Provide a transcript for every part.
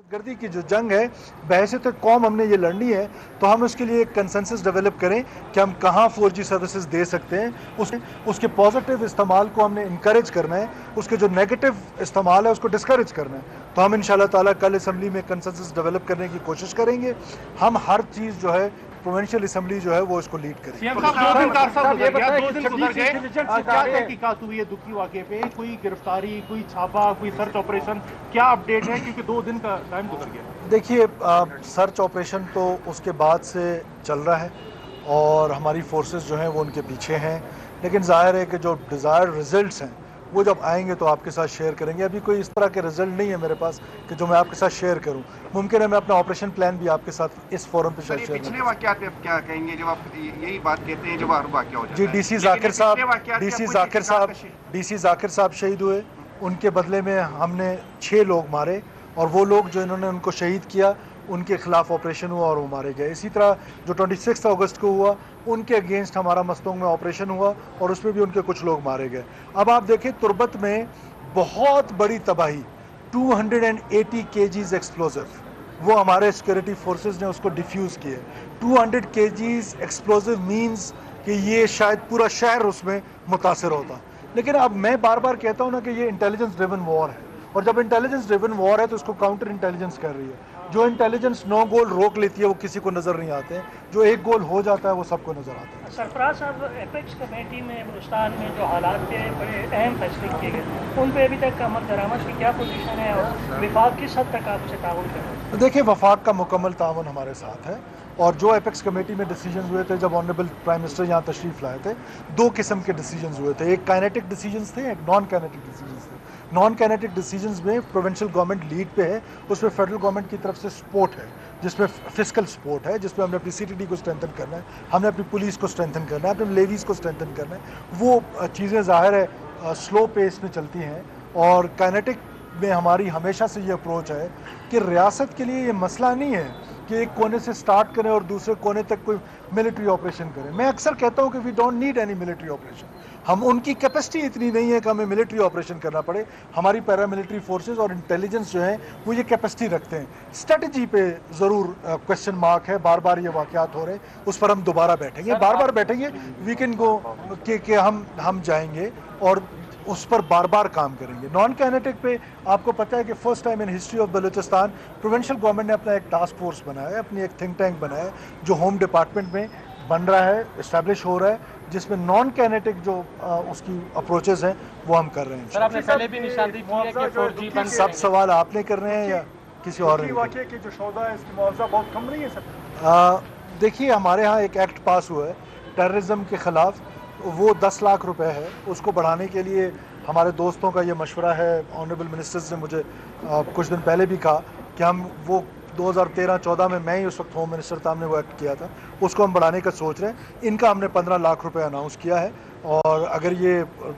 दहशतगर्दी की जो जंग है बहैसियत कौम हमने ये लड़नी है, तो हम उसके लिए एक कंसेंसस डेवलप करें कि हम कहाँ 4G सर्विसेज दे सकते हैं। उसके पॉजिटिव इस्तेमाल को हमने इनकरेज करना है, उसके जो नेगेटिव इस्तेमाल है उसको डिस्करेज करना है। तो हम इंशाल्लाह ताला कल असम्बली में कंसेंसस डेवलप करने की कोशिश करेंगे। हम हर चीज़ जो है प्रोविंशियल असम्बली जो है वो इसको लीड करेगी। दुखी वाकये पे कोई गिरफ्तारी, कोई छापा, कोई सर्च ऑपरेशन, क्या अपडेट है? क्योंकि 2 दिन का टाइम गुजर गया। देखिए, सर्च ऑपरेशन तो उसके बाद से चल रहा है और हमारी फोर्सेस जो हैं वो उनके पीछे हैं, लेकिन जाहिर है कि जो डिज़ायर्ड रिजल्ट्स हैं वो जब आएंगे तो आपके साथ शेयर करेंगे। अभी कोई इस तरह के रिजल्ट नहीं है मेरे पास कि जो मैं आपके साथ शेयर करूं। मुमकिन है मैं अपना ऑपरेशन प्लान भी आपके साथ इस फोरम पे शेयर करूं। पिछले वाक़यात आप क्या कहेंगे जब आप यही बात कहते हैं जब हर वाक़या हो जाता जी, है? डीसी जाकिर साहब शहीद हुए, उनके बदले में हमने 6 लोग मारे और वो लोग जो इन्होंने उनको शहीद किया उनके खिलाफ ऑपरेशन हुआ और वो मारे गए। इसी तरह जो 26 अगस्त को हुआ उनके अगेंस्ट हमारा मस्तोंग में ऑपरेशन हुआ और उसमें भी उनके कुछ लोग मारे गए। अब आप देखें तुर्बत में बहुत बड़ी तबाही, 280 kgs एक्सप्लोजिव, वो हमारे सिक्योरिटी फोर्सेस ने उसको डिफ्यूज़ किए। 200 kgs एक्सप्लोजिव मीन्स कि ये शायद पूरा शहर उसमें मुतासर होता। लेकिन अब मैं बार बार कहता हूँ ना कि ये इंटेलिजेंस ड्रिवन वॉर है, और जब इंटेलिजेंस ड्रिवन वॉर है तो उसको काउंटर इंटेलिजेंस कर रही है। जो इंटेलिजेंस 9 गोल रोक लेती है वो किसी को नज़र नहीं आते हैं, जो 1 गोल हो जाता है वो सबको नज़र आता है। सरफराज साहब, एपेक्स कमेटी में बलूचिस्तान में जो हालात थे बड़े अहम फैसले किए गए, उन पर अभी तक अमल दरामद की क्या पोजीशन है और विफाक किस हद तक आपसे ताउन कर रहे हैं? देखिए, वफाक का मुकम्मल ताउन हमारे साथ है, और जो एपेक्स कमेटी में डिसीजन हुए थे जब ऑनरेबल प्राइम मिनिस्टर यहाँ तशरीफ़ लाए थे, 2 किस्म के डिसीजन हुए थे। एक काइनेटिक डिसीजन थे, एक नॉन काइनेटिक डिसीजन थे। नॉन काइनेटिक डिसीजंस में प्रोविंशियल गवर्नमेंट लीड पे है, उसमें फेडरल गवर्नमेंट की तरफ से सपोर्ट है, जिसमें फिस्कल सपोर्ट है, जिसमें हमने अपनी CTD को स्ट्रेंथन करना है, हमने अपनी पुलिस को स्ट्रेंथन करना है, अपने लेवीज़ को स्ट्रेंथन करना है। वो चीज़ें ज़ाहिर है स्लो पेस में चलती हैं, और काइनेटिक में हमारी हमेशा से ये अप्रोच है कि रियासत के लिए ये मसला नहीं है कि एक कोने से स्टार्ट करें और दूसरे कोने तक कोई मिलिट्री ऑपरेशन करें। मैं अक्सर कहता हूँ कि we don't need any military operation. हम उनकी कैपेसिटी इतनी नहीं है कि हमें मिलिट्री ऑपरेशन करना पड़े। हमारी पैरामिलिट्री फोर्सेस और इंटेलिजेंस जो है वो ये कैपेसिटी रखते हैं। स्ट्रेटजी पे ज़रूर क्वेश्चन मार्क है, बार बार ये वाक़यात हो रहे हैं, उस पर हम दोबारा बैठेंगे, बार बार बैठेंगे। वी कैन गो कि हम जाएंगे और उस पर बार बार काम करेंगे। नॉन काइनेटिक पे आपको पता है कि first time in history of Balochistan provincial government ने अपना एक टास्क फोर्स बनाया है, अपनी एक थिंक टैंक बनाया है, जो होम डिपार्टमेंट में बन रहा है, इस्टेब्लिश हो रहा है, जिसमें नॉन काइनेटिक जो उसकी अप्रोचेस हैं वो हम कर रहे हैं। सर, आपने पहले भी निशानदेही की है कि 4G बंद सब सवाल आपने कर रहे हैं या किसी और ने? वाकये के जो सौदा है इसकी मुआवजा बहुत कम नहीं है सर? देखिए, हमारे यहाँ एक एक्ट पास हुआ है टेररिज्म के ख़िलाफ़, वो 10 लाख रुपए है। उसको बढ़ाने के लिए हमारे दोस्तों का ये मशवरा है। ऑनरेबल मिनिस्टर्स ने मुझे कुछ दिन पहले भी कहा कि हम वो 2013-14 में मैं ही उस वक्त होम मिनिस्टर था, हमने वो एक्ट किया था, उसको हम बढ़ाने का सोच रहे हैं। इनका हमने 15 लाख रुपए अनाउंस किया है, और अगर ये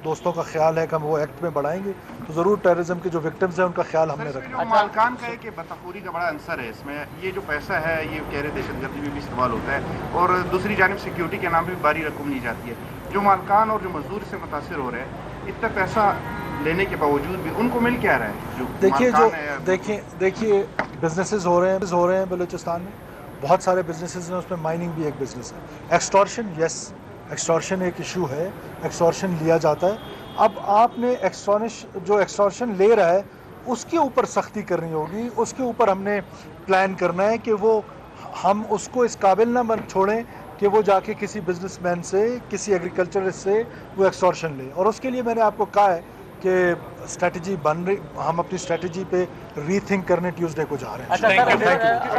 दोस्तों का ख्याल है कि हम वो एक्ट में बढ़ाएंगे तो ज़रूर टेररिज्म के जो विक्टिम्स हैं उनका ख्याल हमने रखा। मालकान का है कि बतखोरी का बड़ा आंसर है इसमें। ये जो पैसा है ये कह रहे दहशतगर्दी में भी इस्तेमाल होता है, और दूसरी जानिब सिक्योरिटी के नाम पर भी भारी रकम ली जाती है। जो मालकान और जो मजदूर से मुतासर हो रहे हैं, इतना पैसा लेने के बावजूद भी उनको मिल क्या रहा है? जो देखिए बिजनेसेस हो रहे हैं बलूचिस्तान में, बहुत सारे बिजनेसेस हैं, उसमें माइनिंग भी एक बिजनेस है। एक्सटॉर्शन, यस, एक्सटॉर्शन एक इशू है, एक्सटॉर्शन लिया जाता है। अब आपने जो एक्सटॉर्शन ले रहा है उसके ऊपर सख्ती करनी होगी, उसके ऊपर हमने प्लान करना है कि वो हम उसको इस काबिल ना बन छोड़ें कि वो जाके किसी बिजनेसमैन से, किसी एग्रीकल्चरिस्ट से वो एक्सटॉर्शन ले। और उसके लिए मैंने आपको कहा है कि स्ट्रेटजी बन रही, हम अपनी स्ट्रेटजी पे रीथिंक करने ट्यूसडे को जा रहे हैं। अच्छा सर,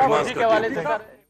4G के हवाले से सर